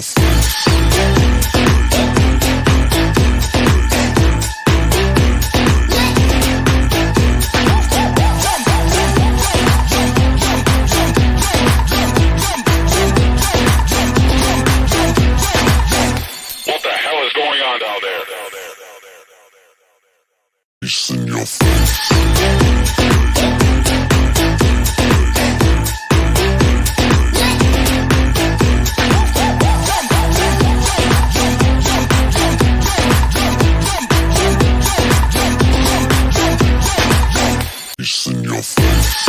your face. What the hell is going on down there? It's in your face. It's in your face.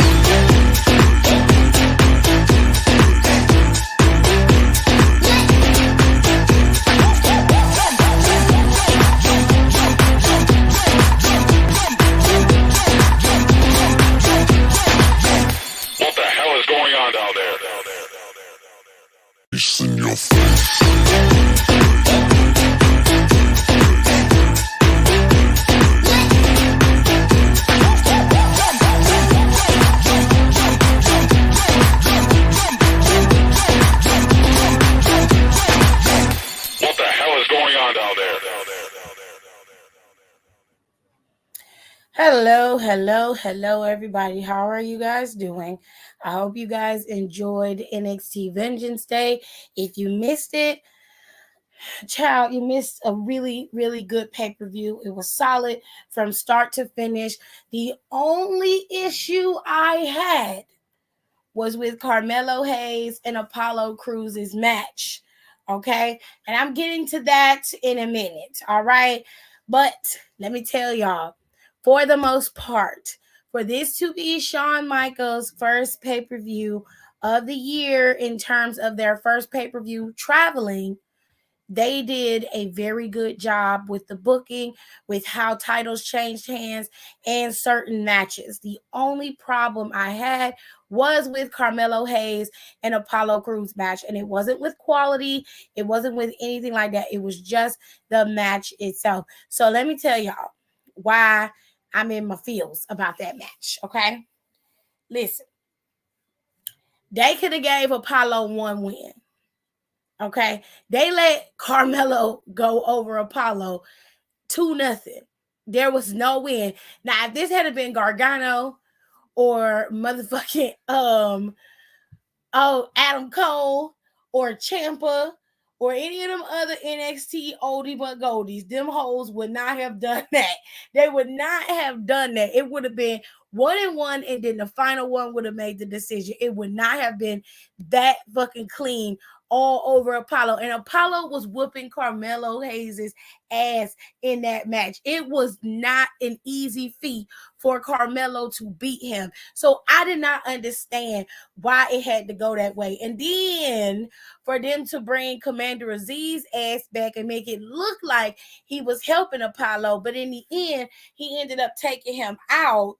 What the hell is going on down there? It's in your face. What the hell is going on down there? Hello, everybody. How are you guys doing? I hope you guys enjoyed NXT Vengeance Day. If you missed it, child, you missed a really, really good pay-per-view. It was solid from start to finish. The only issue I had was with Carmelo Hayes and Apollo Crews' match. Okay? And I'm getting to that in a minute. All right? But let me tell y'all, for the most part, for this to be Shawn Michaels' first pay-per-view of the year in terms of their first pay-per-view traveling, they did a very good job with the booking, with how titles changed hands, and certain matches. The only problem I had was with Carmelo Hayes and Apollo Crews match, and it wasn't with quality. It wasn't with anything like that. It was just the match itself. So let me tell y'all why I'm in my feels about that match, okay? Listen, they could have gave Apollo one win. Okay, they let Carmelo go over Apollo 2-0. There was no win. Now, if this had been Gargano or motherfucking Adam Cole or Ciampa or any of them other NXT oldie but goldies, them hoes would not have done that. They would not have done that. It would have been 1-1, and then the final one would have made the decision. It would not have been that fucking clean all over Apollo. And Apollo was whooping Carmelo Hayes' ass in that match. It was not an easy feat for Carmelo to beat him. So I did not understand why it had to go that way. And then for them to bring Commander Aziz's ass back and make it look like he was helping Apollo, but in the end, he ended up taking him out.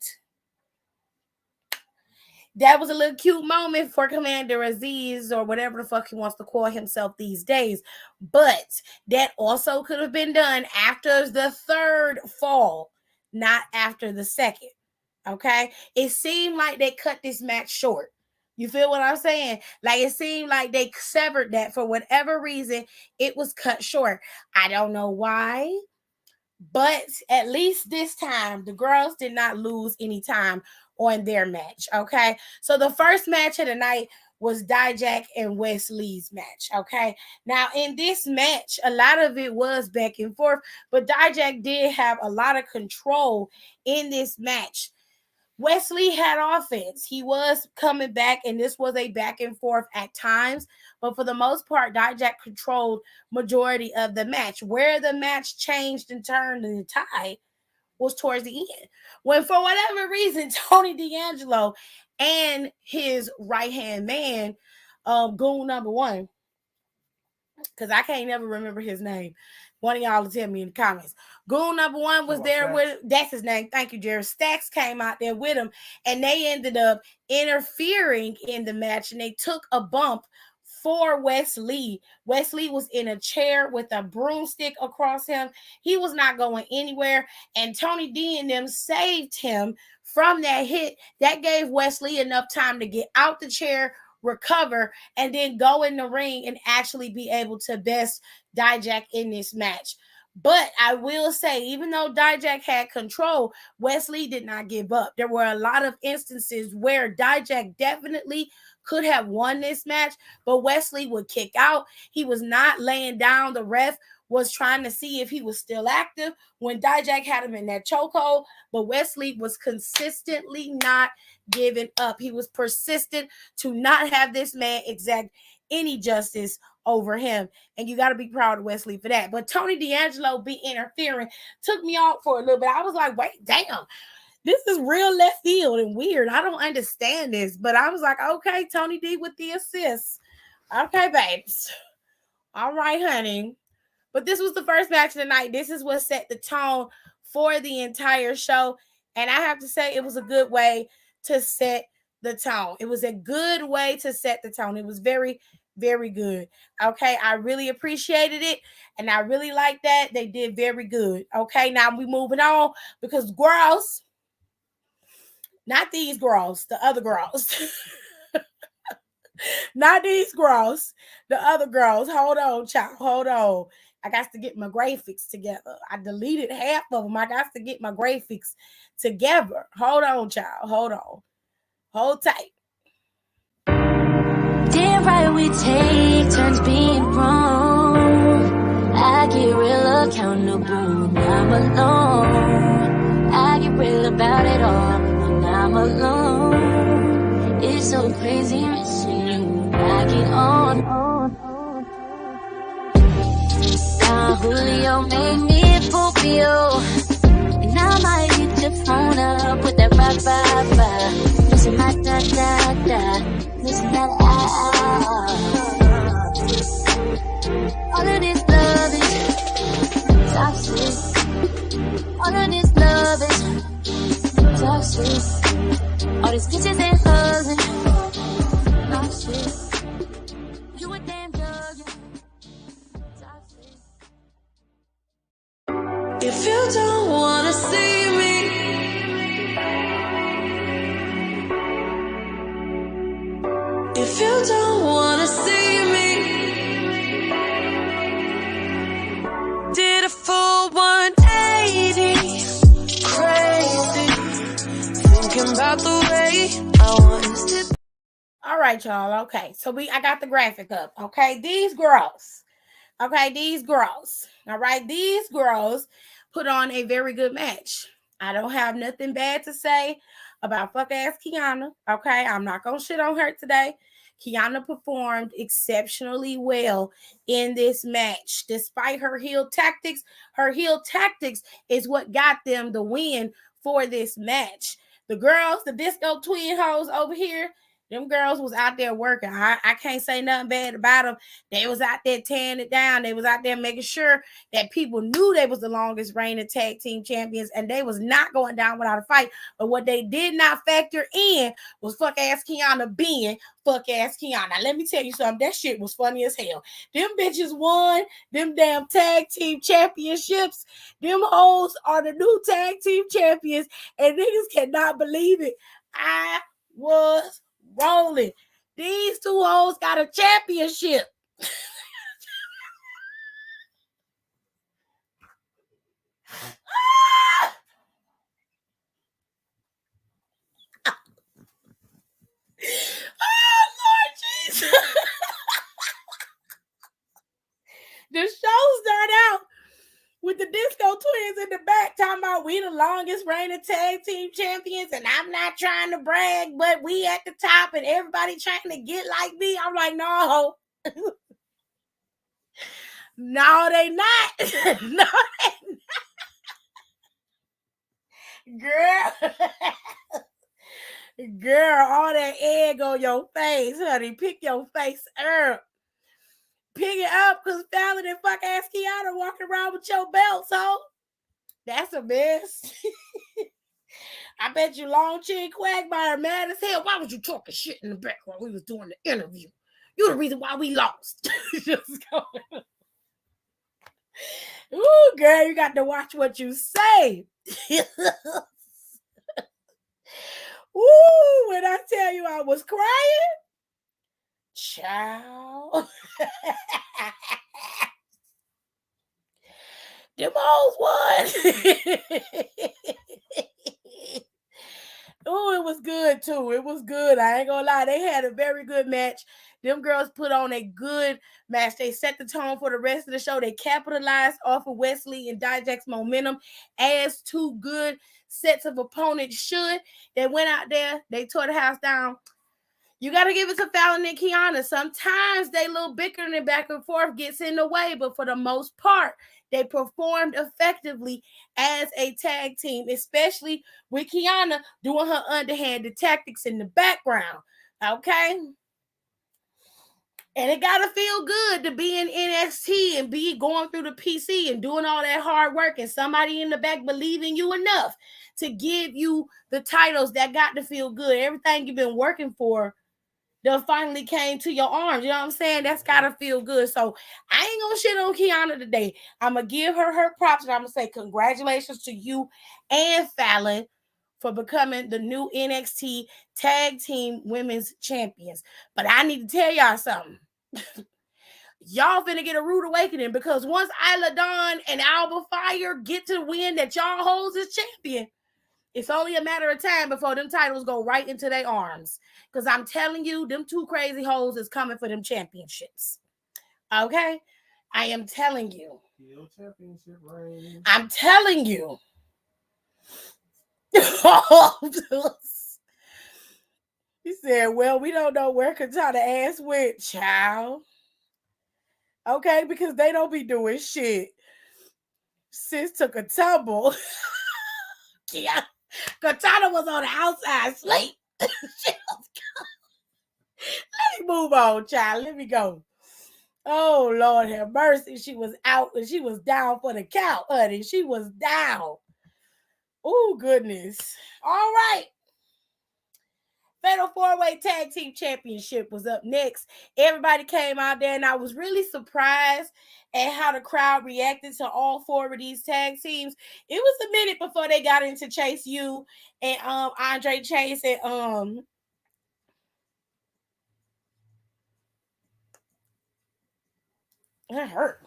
That was a little cute moment for Commander Aziz, or whatever the fuck he wants to call himself these days. But that also could have been done after the third fall, not after the second. Okay? It seemed like they cut this match short. You feel what I'm saying? Like, it seemed like they severed that for whatever reason. It was cut short. I don't know why. But at least this time, the girls did not lose any time on their match, okay? So the first match of the night was Dijak and Wes Lee's match, okay? Now, in this match, a lot of it was back and forth, but Dijak did have a lot of control in this match. Wesley had offense. He was coming back, and this was a back and forth at times. But for the most part, Dijak controlled majority of the match. Where the match changed and turned and tied was towards the end, when for whatever reason, Tony D'Angelo and his right-hand man, Goon number one, because I can't never remember his name. One of y'all will tell me in the comments. Goon number one was there with, that's his name. Thank you, Jerry. Stacks came out there with him, and they ended up interfering in the match, and they took a bump for Wes Lee. Wes Lee was in a chair with a broomstick across him. He was not going anywhere, and Tony D and them saved him from that hit. That gave Wes Lee enough time to get out the chair, recover, and then go in the ring and actually be able to best Dijak in this match. But I will say, even though Dijak had control, Wesley did not give up. There were a lot of instances where Dijak definitely could have won this match, but Wesley would kick out. He was not laying down. The ref was trying to see if he was still active when Dijak had him in that chokehold, but Wesley was consistently not giving up. He was persistent to not have this man exact any justice over him. And you got to be proud of Wesley for that. But Tony D'Angelo be interfering took me out for a little bit. I was like, wait, damn, this is real left field and weird. I don't understand this. But I was like, okay, Tony D with the assists. Okay, babes. All right, honey. But this was the first match of the night. This is what set the tone for the entire show. And I have to say, it was a good way to set the tone. It was a good way to set the tone. It was very, very good. Okay, I really appreciated it. And I really like that. They did very good. Okay, now we moving on because girls, not these girls, the other girls. Not these girls, the other girls. Hold on, child. Hold on. I got to get my graphics together. I deleted half of them. I got to get my graphics together. Hold on, child. Hold on. Hold tight. Damn right we take turns being wrong. I get real accountable when I'm alone. I get real about it all when I'm alone. It's so crazy missing you when I get on. Julio made me Popio, and I might hit your phone up with that ba-ba-ba. Missing my da-da-da, missing that all of this love is toxic. All of this love is toxic. All these kisses and hugs and toxic. You a damn drug. If you don't wanna see me, if you don't wanna see me, did a full 180, crazy, thinking about the way I want to. All right, y'all. Okay, so I got the graphic up. Okay, these girls. Okay, these girls. All right, these girls put on a very good match. I don't have nothing bad to say about fuck ass Kiana. Okay, I'm not gonna shit on her today. Kiana performed exceptionally well in this match, despite her heel tactics. Her heel tactics is what got them the win for this match. The girls, the disco twin hoes over here, them girls was out there working. I can't say nothing bad about them. They was out there tearing it down. They was out there making sure that people knew they was the longest reigning tag team champions, and they was not going down without a fight. But what they did not factor in was fuck ass Kiana being fuck ass Kiana. Let me tell you something. That shit was funny as hell. Them bitches won them damn tag team championships. Them hoes are the new tag team champions, and niggas cannot believe it. I was rolling. These two hoes got a championship. Oh, Lord Jesus. The show started out with the disco twins in the back talking about we the longest reigning tag team champions, and I'm not trying to brag, but we at the top and everybody trying to get like me. I'm like, no. No, they not. No, they not. Girl, all that egg on your face, honey. Pick your face up. Pick it up, because Fallon and fuck ass Kiana walking around with your belt, so that's a mess. I bet you Long Chin Quagmire mad as hell. Why was you talking shit in the back while we was doing the interview? You're the reason why we lost. Just going. Ooh, girl, you got to watch what you say. Ooh, when I tell you I was crying, Child. Them hoes won. Oh, it was good too. It was good. I ain't gonna lie. They had a very good match. Them girls put on a good match. They set the tone for the rest of the show. They capitalized off of Wesley and Dijak's momentum as two good sets of opponents should. They went out there. They tore the house down. You got to give it to Fallon and Kiana. Sometimes they little bickering back and forth gets in the way, but for the most part, they performed effectively as a tag team, especially with Kiana doing her underhanded tactics in the background. Okay? And it got to feel good to be in NXT and be going through the PC and doing all that hard work and somebody in the back believing you enough to give you the titles. That got to feel good. Everything you've been working for that finally came to your arms. You know what I'm saying? That's got to feel good. So I ain't going to shit on Kiana today. I'm going to give her props, and I'm going to say congratulations to you and Fallon for becoming the new NXT Tag Team Women's Champions. But I need to tell y'all something. Y'all finna get a rude awakening, because once Isla Dawn and Alba Fire get to win that y'all holds as champion, it's only a matter of time before them titles go right into their arms. Because I'm telling you, them two crazy hoes is coming for them championships. Okay? I am telling you. Championship reign. I'm telling you. He said, well, we don't know where Katana ass went, child. Okay? Because they don't be doing shit. Sis took a tumble. Yeah. Katana was on the outside sleep. Let me move on, child. Let me go. Oh, Lord have mercy. She was out and she was down for the count, honey. She was down. Oh, goodness. All right. Fatal 4-Way Tag Team Championship was up next. Everybody came out there, and I was really surprised at how the crowd reacted to all four of these tag teams. It was a minute before they got into Chase U and Andre Chase and that hurt.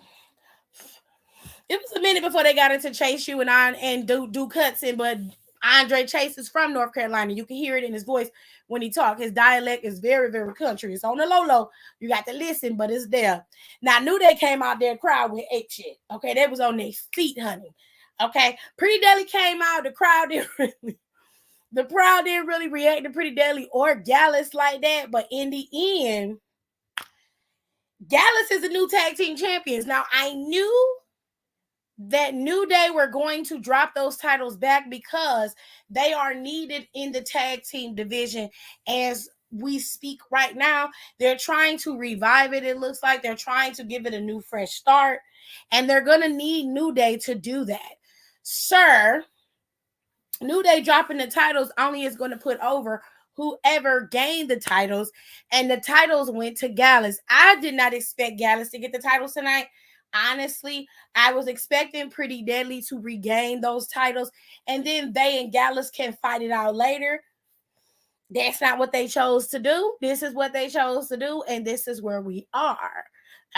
It was a minute before they got into Chase U and do cuts in, but Andre Chase is from North Carolina. You can hear it in his voice when he talks. His dialect is very, very country. It's on the low. You got to listen, but it's there. Now, I knew they came out there crowd with ape shit. Okay, they was on their feet, honey. Okay, Pretty Deadly came out. The crowd didn't really react to Pretty Deadly or Gallus like that. But in the end, Gallus is the new tag team champions. Now, I knew that New Day were going to drop those titles back because they are needed in the tag team division as we speak right now. They're trying to revive it. It looks like they're trying to give it a new fresh start, and they're going to need New Day to do that. Sir, New Day dropping the titles only is going to put over whoever gained the titles, and the titles went to Gallus. I did not expect Gallus to get the titles tonight. Honestly, I was expecting Pretty Deadly to regain those titles, and then they and Gallus can fight it out later. That's not what they chose to do. This is what they chose to do, and this is where we are.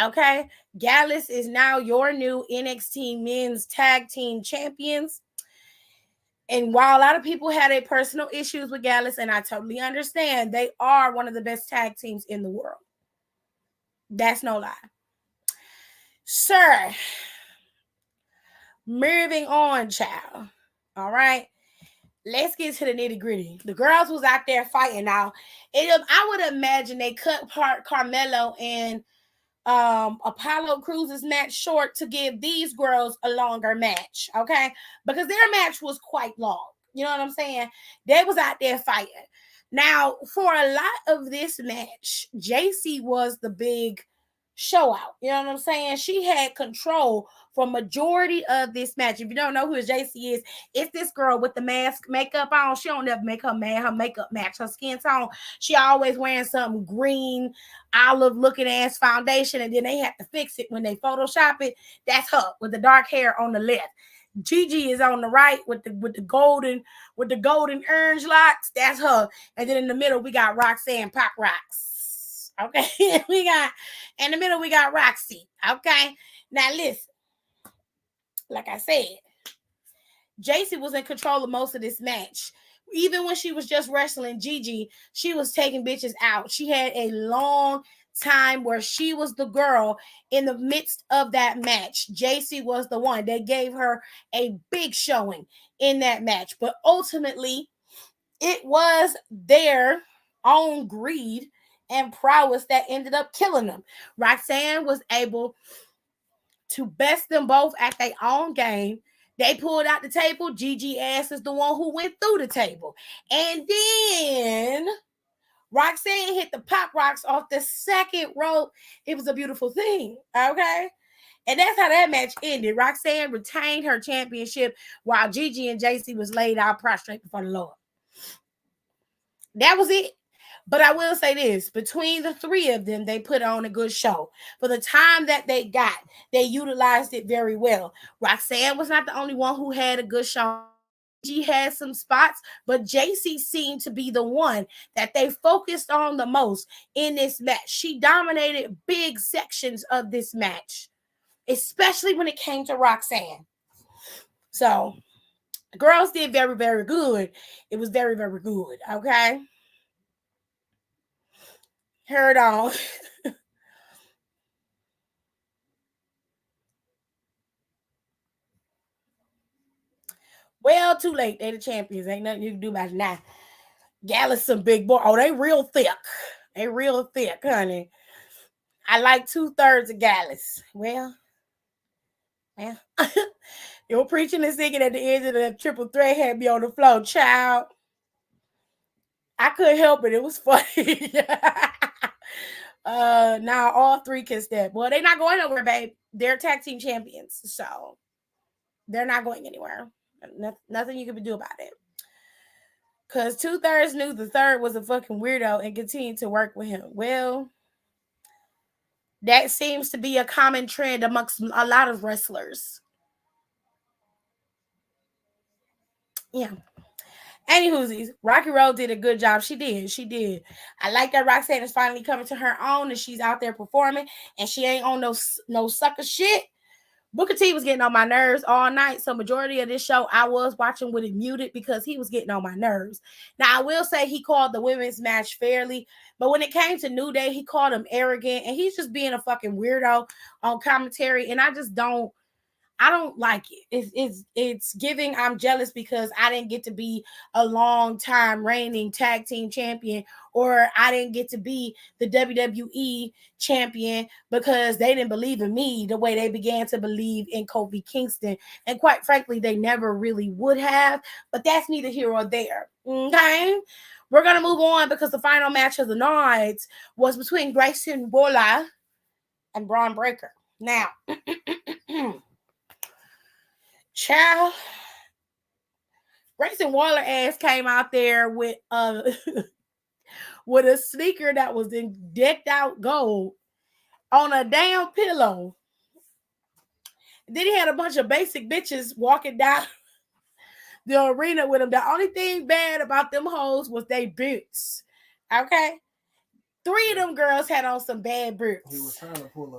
Okay? Gallus is now your new NXT Men's Tag Team Champions. And while a lot of people had their personal issues with Gallus, and I totally understand, they are one of the best tag teams in the world. That's no lie. Sir, moving on, child. All right. Let's get to the nitty gritty. The girls was out there fighting now. I would imagine they cut Carmelo and Apollo Cruz's match short to give these girls a longer match, okay? Because their match was quite long. You know what I'm saying? They was out there fighting. Now, for a lot of this match, JC was the big show out. You know what I'm saying? She had control for majority of this match. If you don't know who JC is, it's this girl with the mask makeup on. She don't never make her makeup match her skin tone. She always wearing some green olive looking ass foundation, and then they have to fix it when they Photoshop it. That's her with the dark hair on the left. Gigi is on the right with the golden orange locks. That's her. And then in the middle we got Roxanne Pop Rocks. Okay, we got in the middle, we got Roxy. Okay, now listen, like I said, JC was in control of most of this match. Even when she was just wrestling Gigi, she was taking bitches out. She had a long time where she was the girl in the midst of that match. JC was the one. They gave her a big showing in that match. But ultimately, it was their own greed and prowess that ended up killing them. Roxanne was able to best them both at their own game. They pulled out the table. Gigi ass is the one who went through the table. And then Roxanne hit the pop rocks off the second rope. It was a beautiful thing. Okay. And that's how that match ended. Roxanne retained her championship while Gigi and JC was laid out prostrate before the Lord. That was it. But I will say this, between the three of them, they put on a good show. For the time that they got, they utilized it very well. Roxanne was not the only one who had a good show. She had some spots, but JC seemed to be the one that they focused on the most in this match. She dominated big sections of this match, especially when it came to Roxanne. So, the girls did very, very good. It was very, very good, okay? Heard on. Well, too late. They the champions. Ain't nothing you can do about it now. Gallus some big boy. Oh, they real thick. They real thick, honey. I like 2/3 of Gallus. Well. Your preaching and singing at the end of the triple threat had me on the floor, child. I couldn't help it. It was funny. Now all three can step. Well, they're not going nowhere, babe. They're tag team champions, so they're not going anywhere. Nothing you can do about it. Because 2/3 knew the third was a fucking weirdo and continued to work with him. Well, that seems to be a common trend amongst a lot of wrestlers. Yeah. Anywhoosies, Rocky Road did a good job. She did. I like that Roxanne is finally coming to her own and she's out there performing and she ain't on no sucker shit. Booker T was getting on my nerves all night. So majority of this show I was watching with it muted because he was getting on my nerves. Now I will say he called the women's match fairly, but when it came to New Day, he called him arrogant and he's just being a fucking weirdo on commentary. And I don't like it. It's giving I'm jealous because I didn't get to be a long time reigning tag team champion, or I didn't get to be the WWE champion because they didn't believe in me the way they began to believe in Kofi Kingston. And quite frankly, they never really would have, but that's neither here or there. Okay. We're going to move on because the final match of the night was between Grayson Waller and Braun Breaker. Now, child, Grayson Waller ass came out there with with a sneaker that was in decked out gold on a damn pillow. Then he had a bunch of basic bitches walking down the arena with him. The only thing bad about them hoes was they boots. Okay, 3 of them girls had on some bad boots. He was trying to pull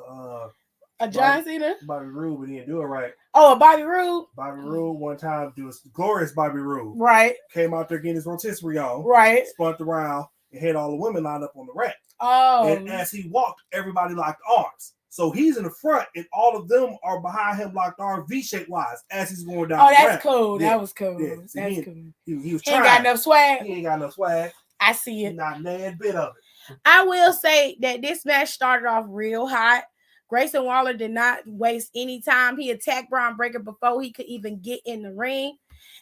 a John Cena, Bobby Roode, but he didn't do it right. Oh, a Bobby Roode. Bobby Roode one time do a glorious Bobby Roode. Right. Came out there getting his rotisserie on. Right. Spun around and had all the women lined up on the rack. Oh. And as he walked, everybody locked arms. So he's in the front, and all of them are behind him, locked arms, V-shaped wise, as he's going down. Oh, the that's ramp. cool. Yeah. That was cool. Yeah. So that's cool. He was He trying. ain't got no swag. He ain't got no swag. I see it. Not a bit of it. I will say that this match started off real hot. Grayson Waller did not waste any time. He attacked Braun Breaker before he could even get in the ring.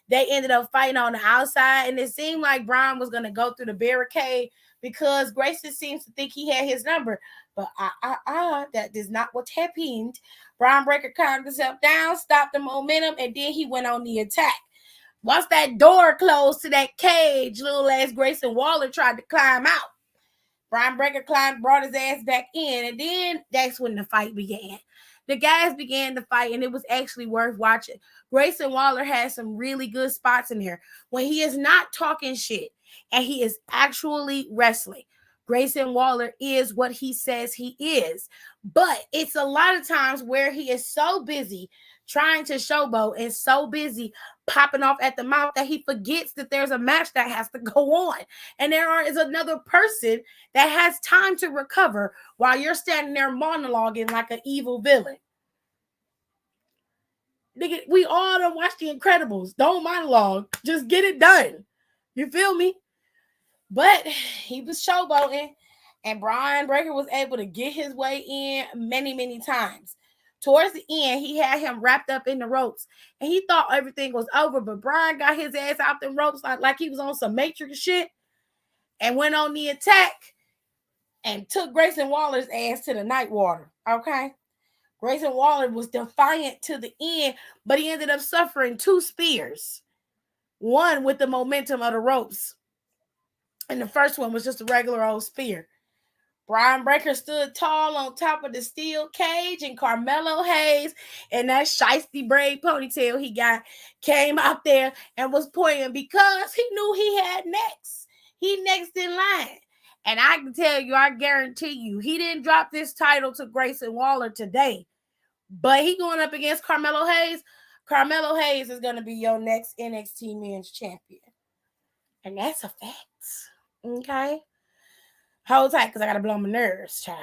They ended up fighting on the outside, and it seemed like Braun was going to go through the barricade because Grayson seems to think he had his number. But that is not what happened. Braun Breaker calmed himself down, stopped the momentum, and then he went on the attack. Once that door closed to that cage, little ass Grayson Waller tried to climb out. Braun Breaker brought his ass back in, and then that's when the fight began. The guys began to fight, and it was actually worth watching. Grayson Waller had some really good spots in here when he is not talking shit and he is actually wrestling. Grayson Waller is what he says he is. But it's a lot of times where he is so busy trying to showboat and so busy popping off at the mouth that he forgets that there's a match that has to go on. And is another person that has time to recover while you're standing there monologuing like an evil villain. Nigga, we all done watch The Incredibles. Don't monologue. Just get it done. You feel me? But he was showboating, and Brian Breaker was able to get his way in many, many times. Towards the end, he had him wrapped up in the ropes, and he thought everything was over, but Brian got his ass out the ropes like he was on some Matrix shit and went on the attack and took Grayson Waller's ass to the night water, okay? Grayson Waller was defiant to the end, but he ended up suffering 2 spears. One with the momentum of the ropes, and the first one was just a regular old spear. Brian Breaker stood tall on top of the steel cage, and Carmelo Hayes and that shiesty braid ponytail he got came out there and was pointing because he knew he had next. He next in line. And I can tell you, I guarantee you, he didn't drop this title to Grayson Waller today. But he going up against Carmelo Hayes. Carmelo Hayes is going to be your next NXT Men's Champion. And that's a fact. Okay? Hold tight, because I got to blow my nerves, child.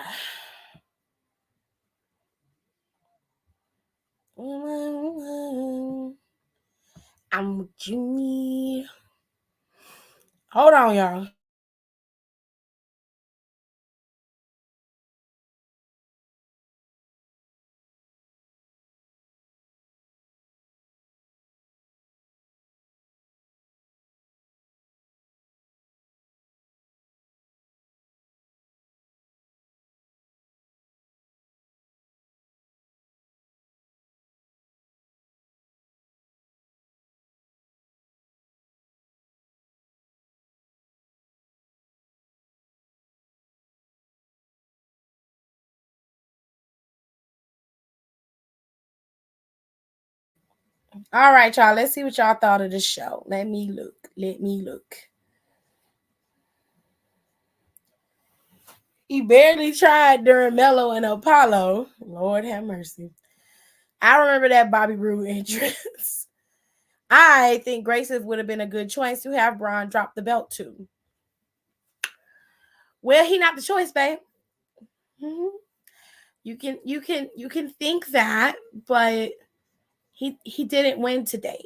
I'm what you need. Hold on, y'all. All right, y'all. Let's see what y'all thought of the show. Let me look. He barely tried during Mello and Apollo. Lord have mercy. I remember that Bobby Roode entrance. I think Grayson would have been a good choice to have Braun drop the belt to. Well, he not the choice, babe. Mm-hmm. You can think that, but he didn't win today.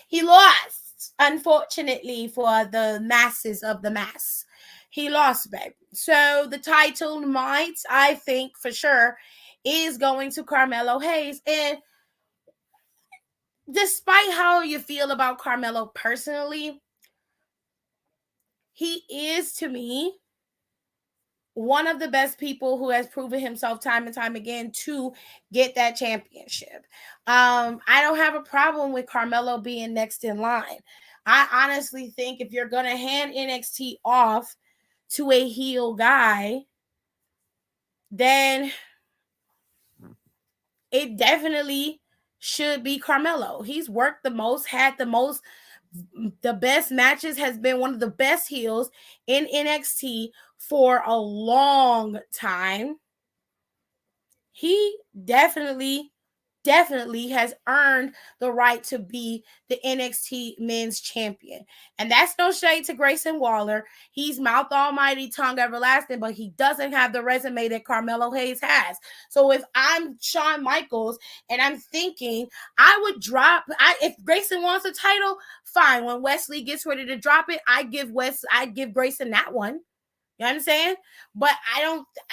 He lost, unfortunately, for the masses of the mass. He lost, babe. So the title might, I think for sure, is going to Carmelo Hayes. And despite how you feel about Carmelo personally, he is, to me, one of the best people who has proven himself time and time again to get that championship. I don't have a problem with Carmelo being next in line. I honestly think if you're going to hand NXT off to a heel guy, then it definitely should be Carmelo. He's worked the most, had the best matches, has been one of the best heels in NXT for a long time. He definitely has earned the right to be the NXT Men's Champion. And that's no shade to Grayson Waller. He's mouth almighty, tongue everlasting, but he doesn't have the resume that Carmelo Hayes has. So if I'm Shawn Michaels and I'm thinking I would if Grayson wants a title, fine. When Wesley gets ready to drop it, I give Grayson that one. You understand? But I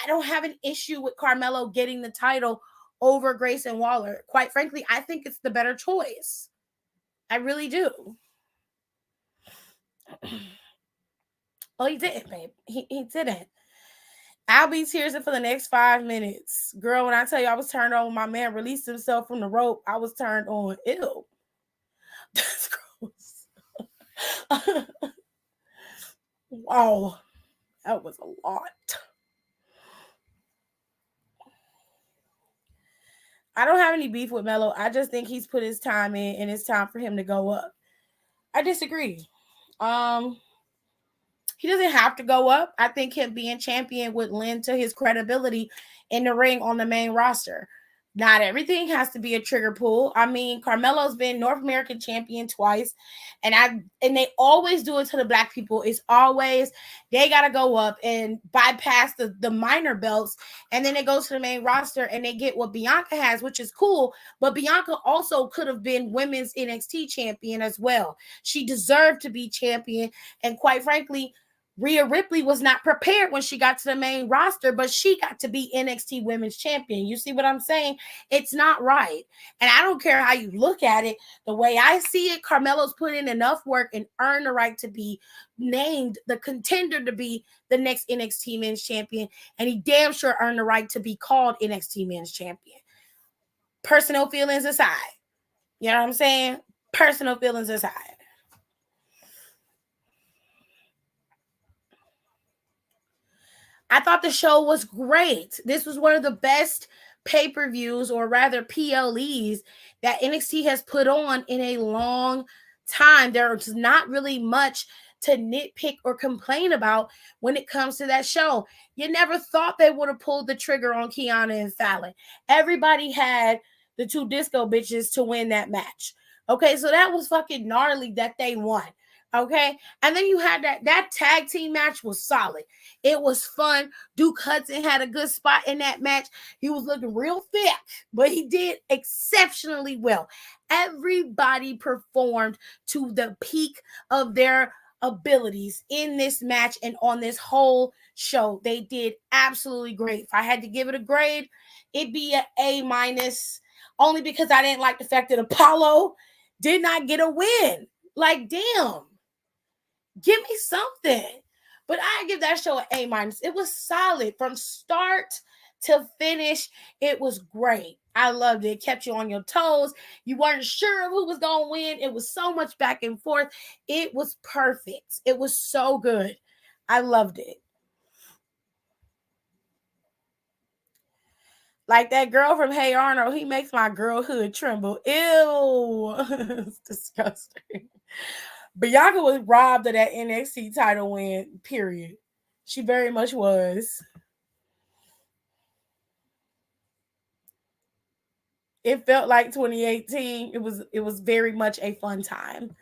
don't have an issue with Carmelo getting the title over Grayson Waller. Quite frankly, I think it's the better choice. I really do. Oh, he didn't, babe. He didn't. I'll be tearsing for the next 5 minutes. Girl, when I tell you I was turned on when my man released himself from the rope, I was turned on. Ew. That's gross. Wow. That was a lot. I don't have any beef with Melo. I just think he's put his time in and it's time for him to go up. I disagree. He doesn't have to go up. I think him being champion would lend to his credibility in the ring on the main roster. Not everything has to be a trigger pull. I mean, Carmelo's been North American champion twice, and they always do it to the black people. It's always they gotta go up and bypass the minor belts, and then they go to the main roster and they get what Bianca has, which is cool. But Bianca also could have been women's NXT champion as well. She deserved to be champion, and quite frankly, Rhea Ripley was not prepared when she got to the main roster, but she got to be NXT Women's Champion. You see what I'm saying? It's not right. And I don't care how you look at it. The way I see it, Carmelo's put in enough work and earned the right to be named the contender to be the next NXT Men's Champion. And he damn sure earned the right to be called NXT Men's Champion. Personal feelings aside. You know what I'm saying? Personal feelings aside. I thought the show was great. This was one of the best pay-per-views, or rather PLEs, that NXT has put on in a long time. There's not really much to nitpick or complain about when it comes to that show. You never thought they would have pulled the trigger on Kiana and Fallon. Everybody had the two disco bitches to win that match. Okay, so that was fucking gnarly that they won. Okay, and then you had that tag team match was solid. It was fun. Duke Hudson had a good spot in that match. He was looking real thick, but he did exceptionally well. Everybody performed to the peak of their abilities in this match and on this whole show. They did absolutely great. If I had to give it a grade, it'd be an A-, only because I didn't like the fact that Apollo did not get a win. Like, damn. Give me something. But I give that show an A-. It was solid from start to finish. It was great. I loved it. It kept you on your toes. You weren't sure who was going to win. It was so much back and forth. It was perfect. It was so good. I loved it. Like that girl from Hey Arnold, he makes my girlhood tremble. Ew. It's disgusting. Bianca was robbed of that NXT title win, period. She very much was. It felt like 2018. It was very much a fun time.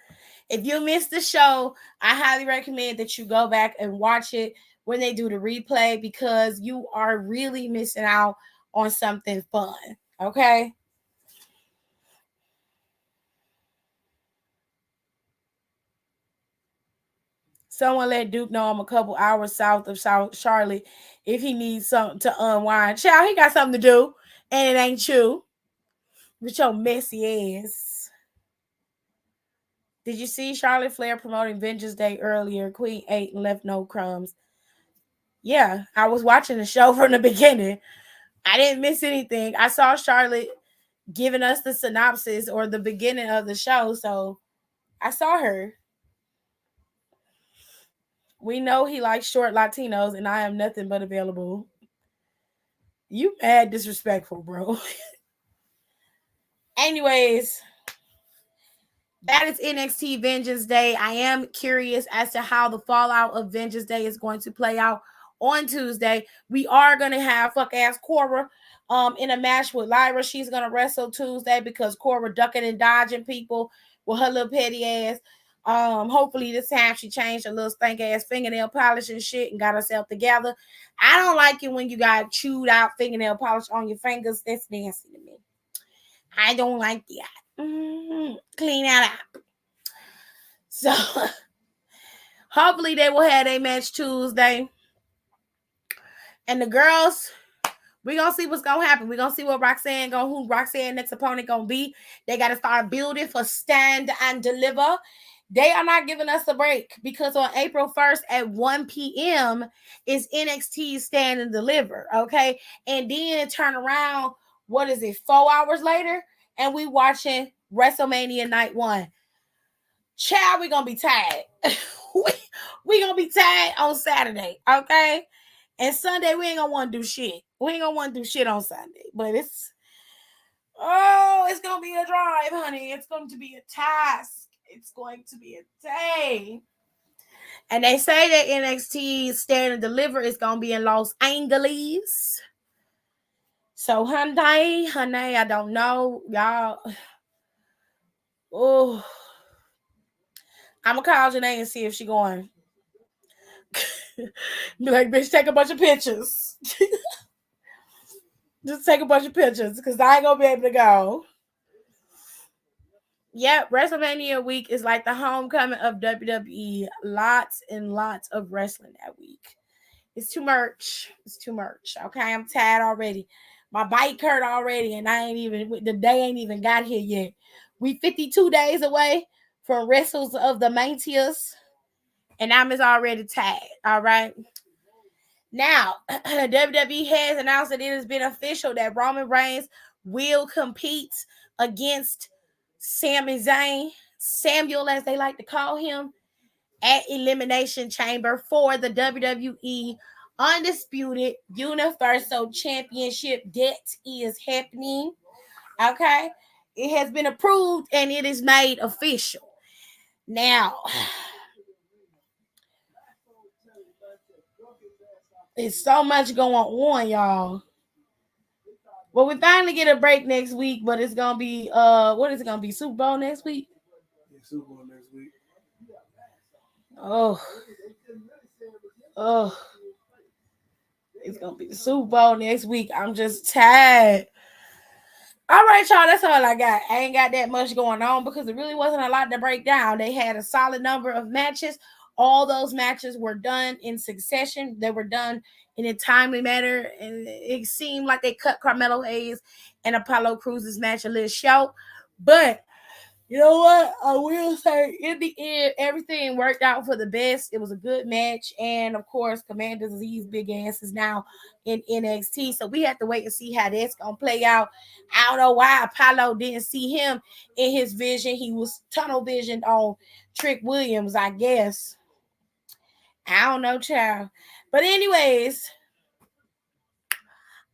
If you missed the show, I highly recommend that you go back and watch it when they do the replay, because you are really missing out on something fun. Okay? Someone let Duke know I'm a couple hours south of South Charlotte if he needs something to unwind. Child, he got something to do, and it ain't you. With your messy ass. Did you see Charlotte Flair promoting Vengeance Day earlier? Queen ate and left no crumbs. Yeah, I was watching the show from the beginning. I didn't miss anything. I saw Charlotte giving us the synopsis or the beginning of the show, so I saw her. We know he likes short Latinos, and I am nothing but available. You mad disrespectful, bro. Anyways, that is NXT Vengeance Day. I am curious as to how the fallout of Vengeance Day is going to play out on Tuesday. We are going to have fuck ass Cora in a match with Lyra. She's going to wrestle Tuesday because Cora ducking and dodging people with her little petty ass. Hopefully this time she changed her little stank ass fingernail polish and shit and got herself together. I don't like it when you got chewed out fingernail polish on your fingers. That's nasty to me. I don't like that. Clean that up. So hopefully they will have a match Tuesday. And the girls, we're gonna see what's gonna happen. We're gonna see what who Roxanne next opponent gonna be. They gotta start building for Stand and Deliver. They are not giving us a break because on April 1st at 1 p.m. is NXT Stand and Deliver. Okay. And then turn around, 4 hours later? And we watching WrestleMania Night 1. Child, we're gonna be tired. we gonna be tired on Saturday, okay? And Sunday, we ain't gonna want to do shit. We ain't gonna want to do shit on Sunday. But it's gonna be a drive, honey. It's going to be a task. It's going to be a day. And they say that NXT Stand and Deliver is going to be in Los Angeles. So, honey, I don't know. Y'all. Oh. I'm going to call Janae and see if she going. Be like, bitch, take a bunch of pictures. Just take a bunch of pictures because I ain't going to be able to go. Yep, WrestleMania week is like the homecoming of WWE. Lots and lots of wrestling that week. It's too much. It's too much. Okay, I'm tired already. My bike hurt already, and the day ain't even got here yet. We 52 days away from Wrestles of the Mantias, and I'm just already tired. All right. Now, WWE has announced that it has been official that Roman Reigns will compete against Sami Zayn, Samuel as they like to call him, at Elimination Chamber for the WWE Undisputed Universal Championship. That is happening. Okay. It has been approved and it is made official. Now, it's so much going on, y'all. Well, we finally get a break next week, but it's gonna be what is it gonna be? Super Bowl next week? Yeah, Super Bowl next week. Oh, it's gonna be the Super Bowl next week. I'm just tired. All right, y'all, that's all I got. I ain't got that much going on because it really wasn't a lot to break down. They had a solid number of matches. All those matches were done in succession. They were done in a timely manner, and it seemed like they cut Carmelo Hayes and Apollo Crews' match a little short. But you know what? I will say, in the end, everything worked out for the best. It was a good match. And, of course, Commander Z's big ass is now in NXT. So we have to wait and see how that's going to play out. I don't know why Apollo didn't see him in his vision. He was tunnel visioned on Trick Williams, I guess. I don't know, child. But anyways,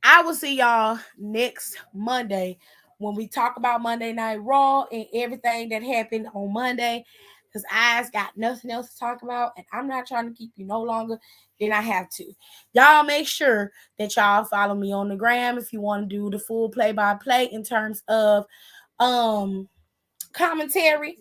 I will see y'all next Monday when we talk about Monday Night Raw and everything that happened on Monday. Because I's got nothing else to talk about, and I'm not trying to keep you no longer than I have to. Y'all make sure that y'all follow me on the gram if you want to do the full play-by-play in terms of commentary.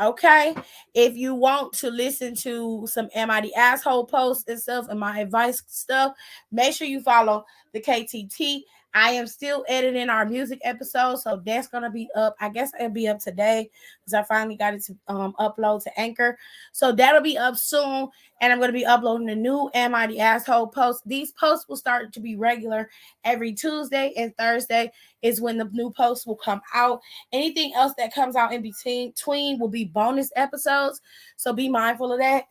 Okay, if you want to listen to some Am I the Asshole posts and stuff and my advice stuff, make sure you follow the KTT. I am still editing our music episode, so that's gonna be up. I guess it'll be up today because I finally got it to upload to Anchor. So that'll be up soon, and I'm gonna be uploading a new Am I the Asshole post. These posts will start to be regular every Tuesday and Thursday is when the new posts will come out. Anything else that comes out in between will be bonus episodes, so be mindful of that.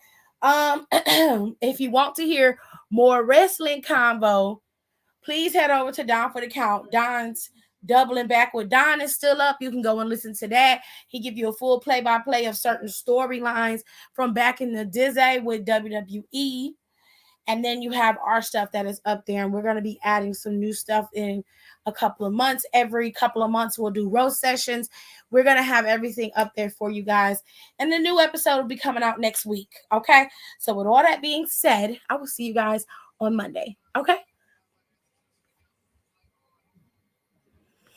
If you want to hear more wrestling convo, please head over to Don for the Count. Don's doubling back with Don is still up. You can go and listen to that. He give you a full play-by-play of certain storylines from back in the Disney with WWE. And then you have our stuff that is up there. And we're going to be adding some new stuff in a couple of months. Every couple of months, we'll do roast sessions. We're going to have everything up there for you guys. And the new episode will be coming out next week. Okay. So with all that being said, I will see you guys on Monday. Okay.